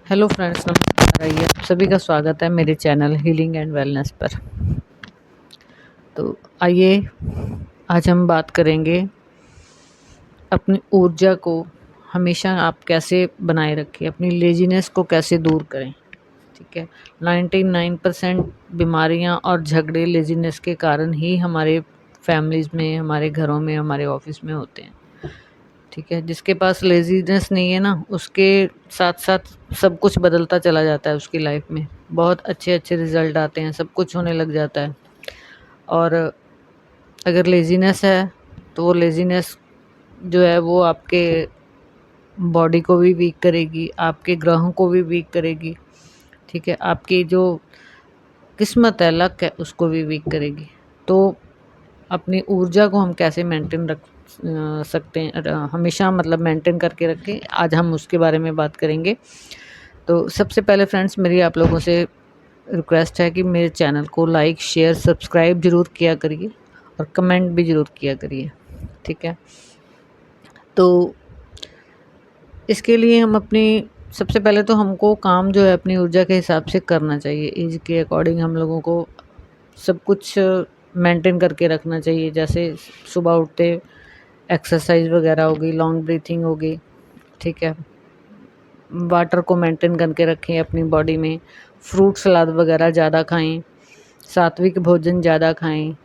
Hello friends, नमस्कार। आइए आप सभी का स्वागत है मेरे चैनल हीलिंग एंड वेलनेस पर। तो आइए आज हम बात करेंगे अपनी ऊर्जा को हमेशा आप कैसे बनाए रखें, अपनी लेजीनेस को कैसे दूर करें। ठीक है। 99% बीमारियां और झगड़े लेजीनेस के कारण ही हमारे फैमिलीज में, हमारे घरों में, हमारे ऑफिस में होते हैं। ठीक है। जिसके पास लेजीनेस नहीं है ना, उसके साथ साथ सब कुछ बदलता चला जाता है उसकी लाइफ में। बहुत अच्छे अच्छे रिजल्ट आते हैं, सब कुछ होने लग जाता है। और अगर लेजीनेस है तो वो लेजीनेस जो है वो आपके बॉडी को भी वीक करेगी, आपके ग्रहों को भी वीक करेगी। ठीक है। आपकी जो किस्मत है, लक है, उसको भी वीक करेगी। तो अपनी ऊर्जा को हम कैसे मेंटेन रख सकते हैं, हमेशा मतलब मेंटेन करके रखें, आज हम उसके बारे में बात करेंगे। तो सबसे पहले फ्रेंड्स, मेरी आप लोगों से रिक्वेस्ट है कि मेरे चैनल को लाइक, शेयर, सब्सक्राइब ज़रूर किया करिए और कमेंट भी ज़रूर किया करिए। ठीक है। तो इसके लिए हम अपनी सबसे पहले तो हमको काम जो है अपनी ऊर्जा के हिसाब से करना चाहिए। एज के अकॉर्डिंग हम लोगों को सब कुछ मेंटेन करके रखना चाहिए। जैसे सुबह उठते एक्सरसाइज वगैरह हो गई, लॉन्ग ब्रीथिंग हो गई। ठीक है। वाटर को मेंटेन करके रखें अपनी बॉडी में। फ्रूट सलाद वगैरह ज़्यादा खाएं, सात्विक भोजन ज़्यादा खाएं।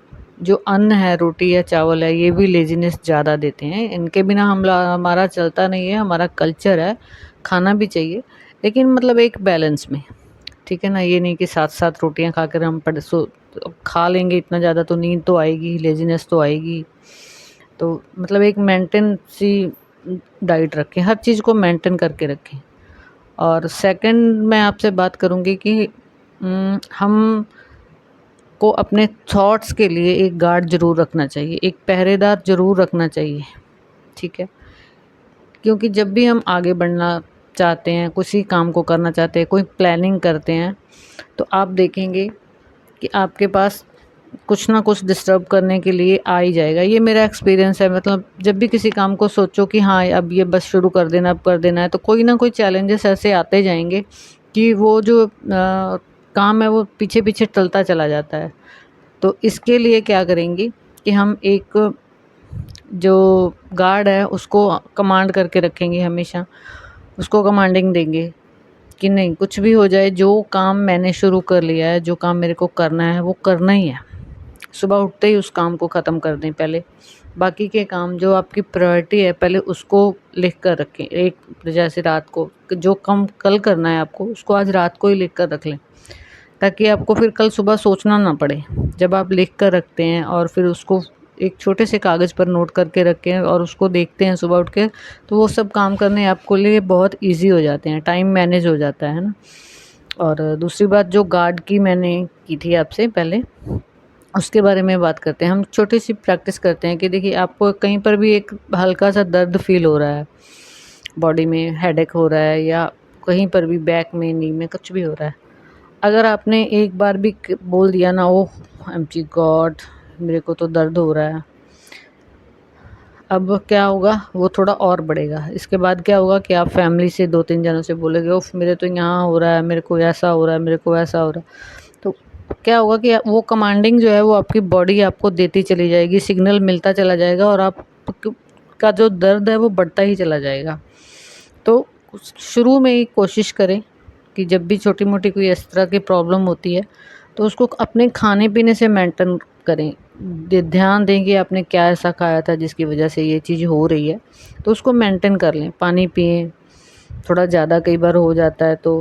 जो अन्न है, रोटी या चावल है, ये भी लेजीनेस ज़्यादा देते हैं। इनके बिना हमारा चलता नहीं है। हमारा कल्चर है, खाना भी चाहिए, लेकिन मतलब एक बैलेंस में। ठीक है ना। ये नहीं कि साथ साथ रोटियां खाकर हम खा लेंगे इतना ज़्यादा तो नींद तो आएगी, लेजीनेस तो आएगी। तो मतलब एक मेंटेन सी डाइट रखें, हर चीज़ को मेंटेन करके रखें। और सेकंड मैं आपसे बात करूँगी कि हम को अपने थॉट्स के लिए एक गार्ड ज़रूर रखना चाहिए, एक पहरेदार ज़रूर रखना चाहिए। ठीक है। क्योंकि जब भी हम आगे बढ़ना चाहते हैं, किसी काम को करना चाहते हैं, कोई प्लानिंग करते हैं, तो आप देखेंगे कि आपके पास कुछ ना कुछ डिस्टर्ब करने के लिए आ ही जाएगा। ये मेरा एक्सपीरियंस है। मतलब जब भी किसी काम को सोचो कि हाँ अब ये बस शुरू कर देना, अब कर देना है, तो कोई ना कोई चैलेंजेस ऐसे आते जाएंगे कि वो जो काम है वो पीछे पीछे टलता चला जाता है। तो इसके लिए क्या करेंगे कि हम एक जो गार्ड है उसको कमांड करके रखेंगे, हमेशा उसको कमांडिंग देंगे कि नहीं, कुछ भी हो जाए, जो काम मैंने शुरू कर लिया है, जो काम मेरे को करना है वो करना ही है। सुबह उठते ही उस काम को ख़त्म कर दें पहले। बाकी के काम जो आपकी प्रायोरिटी है पहले उसको लिख कर रखें। एक जैसे रात को जो काम कल करना है आपको, उसको आज रात को ही लिख कर रख लें, ताकि आपको फिर कल सुबह सोचना ना पड़े। जब आप लिख कर रखते हैं और फिर उसको एक छोटे से कागज़ पर नोट करके रखें और उसको देखते हैं सुबह उठ के, तो वो सब काम करने आपको लिए बहुत ईजी हो जाते हैं, टाइम मैनेज हो जाता है ना। और दूसरी बात जो गार्ड की मैंने की थी आपसे पहले, उसके बारे में बात करते हैं। हम छोटी सी प्रैक्टिस करते हैं कि देखिए आपको कहीं पर भी एक हल्का सा दर्द फील हो रहा है, बॉडी में हेडेक हो रहा है, या कहीं पर भी बैक में, नी में, कुछ भी हो रहा है। अगर आपने एक बार भी बोल दिया ना, ओह एमजी गॉड, मेरे को तो दर्द हो रहा है, अब क्या होगा, वो थोड़ा और बढ़ेगा। इसके बाद क्या होगा कि आप फैमिली से 2-3 जनों से बोलेंगे, ओफ मेरे तो यहाँ हो रहा है, मेरे को ऐसा हो रहा है, मेरे को वैसा हो रहा है। तो क्या होगा कि वो कमांडिंग जो है वो आपकी बॉडी आपको देती चली जाएगी, सिग्नल मिलता चला जाएगा और आप का जो दर्द है वो बढ़ता ही चला जाएगा। तो शुरू में ही कोशिश करें कि जब भी छोटी मोटी कोई इस तरह की प्रॉब्लम होती है तो उसको अपने खाने पीने से मेंटेन करें। ध्यान दें कि आपने क्या ऐसा खाया था जिसकी वजह से ये चीज़ हो रही है, तो उसको मेंटेन कर लें। पानी पिएं, थोड़ा ज़्यादा कई बार हो जाता है तो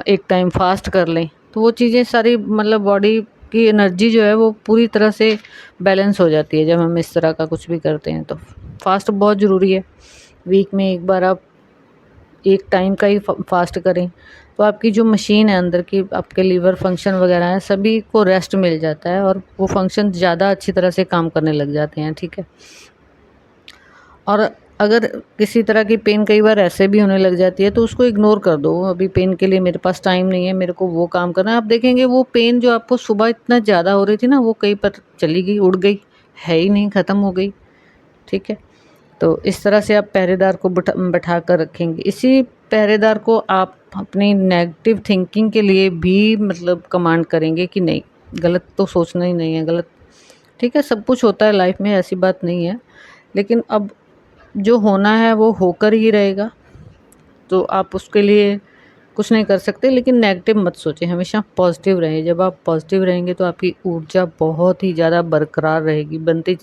एक टाइम फास्ट कर लें। तो वो चीज़ें सारी मतलब बॉडी की एनर्जी जो है वो पूरी तरह से बैलेंस हो जाती है जब हम इस तरह का कुछ भी करते हैं। तो फास्ट बहुत ज़रूरी है। वीक में एक बार आप एक टाइम का ही फास्ट करें, तो आपकी जो मशीन है अंदर की, आपके लीवर फंक्शन वगैरह है, सभी को रेस्ट मिल जाता है और वो फंक्शन ज़्यादा अच्छी तरह से काम करने लग जाते हैं। ठीक है। और अगर किसी तरह की पेन कई बार ऐसे भी होने लग जाती है तो उसको इग्नोर कर दो, अभी पेन के लिए मेरे पास टाइम नहीं है, मेरे को वो काम करना है। आप देखेंगे वो पेन जो आपको सुबह इतना ज़्यादा हो रही थी ना, वो कहीं पर चली गई, उड़ गई, है ही नहीं, ख़त्म हो गई। ठीक है। तो इस तरह से आप पहरेदार को बैठा कर रखेंगे। इसी पहरेदार को आप अपनी नेगेटिव थिंकिंग के लिए भी मतलब कमांड करेंगे कि नहीं, गलत तो सोचना ही नहीं है, गलत ठीक है, सब कुछ होता है लाइफ में, ऐसी बात नहीं है। लेकिन अब जो होना है वो होकर ही रहेगा, तो आप उसके लिए कुछ नहीं कर सकते। लेकिन नेगेटिव मत सोचें, हमेशा पॉजिटिव रहें। जब आप पॉजिटिव रहेंगे तो आपकी ऊर्जा बहुत ही ज़्यादा बरकरार रहेगी, बनती,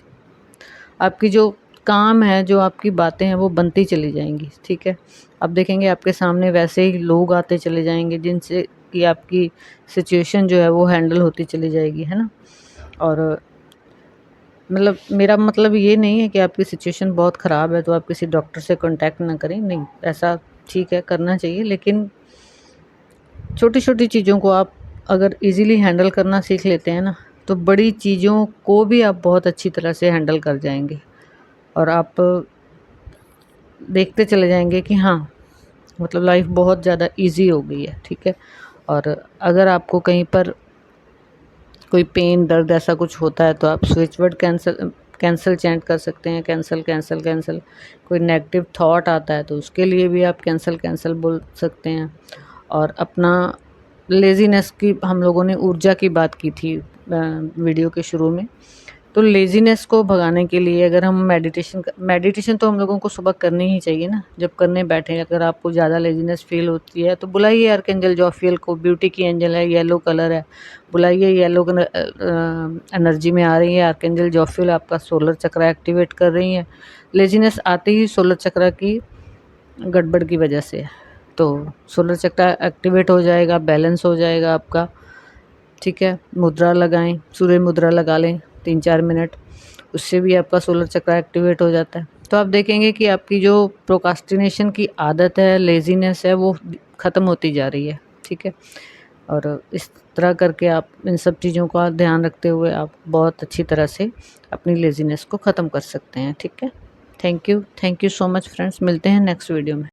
आपकी जो काम है, जो आपकी बातें हैं वो बनती चली जाएँगी, ठीक है। आप देखेंगे आपके सामने वैसे ही लोग आते चले जाएँगे जिनसे कि आपकी सिचुएशन जो है वो हैंडल होती चली जाएगी, है ना। और मतलब मेरा मतलब ये नहीं है कि आपकी सिचुएशन बहुत ख़राब है तो आप किसी डॉक्टर से कॉन्टैक्ट ना करें, नहीं, ऐसा ठीक है करना चाहिए, लेकिन छोटी-छोटी चीज़ों को आप अगर ईज़िली हैंडल करना सीख लेते हैं ना, तो बड़ी चीज़ों को भी आप बहुत अच्छी तरह से हैंडल कर जाएँगे। और आप देखते चले जाएँगे कि हाँ, मतलब लाइफ बहुत ज़्यादा ईज़ी हो गई है, ठीक है। और अगर आपको कहीं पर कोई पेन, दर्द ऐसा कुछ होता है तो आप स्विच वर्ड कैंसल चैंट कर सकते हैं, कैंसल, कैंसल, कैंसल। कोई नेगेटिव थॉट आता है तो उसके लिए भी आप कैंसल, कैंसल बोल सकते हैं। और अपना लेज़ीनेस की हम लोगों ने ऊर्जा की बात की थी वीडियो के शुरू में। तो लेज़ीनेस को भगाने के लिए अगर हम मेडिटेशन तो हम लोगों को सुबह करनी ही चाहिए ना। जब करने बैठें अगर आपको ज़्यादा लेज़ीनेस फ़ील होती है तो बुलाइए आर्कएंजल जोफियल को, ब्यूटी की एंजल है, येलो कलर है। बुलाइए, येलो एनर्जी में आ रही है आर्कएंजल जोफियल, आपका सोलर चक्र एक्टिवेट कर रही हैं। लेज़ीनेस आते ही सोलर चक्र की गड़बड़ की वजह से है। तो सोलर चक्र एक्टिवेट हो जाएगा, बैलेंस हो जाएगा आपका, ठीक है। मुद्रा लगाएँ, सूर्य मुद्रा लगा लें 3-4 मिनट, उससे भी आपका सोलर चक्र एक्टिवेट हो जाता है। तो आप देखेंगे कि आपकी जो प्रोक्रास्टिनेशन की आदत है, लेज़ीनेस है, वो ख़त्म होती जा रही है, ठीक है। और इस तरह करके आप इन सब चीज़ों का ध्यान रखते हुए आप बहुत अच्छी तरह से अपनी लेज़ीनेस को ख़त्म कर सकते हैं, ठीक है। Thank you so much friends, मिलते हैं नेक्स्ट वीडियो में।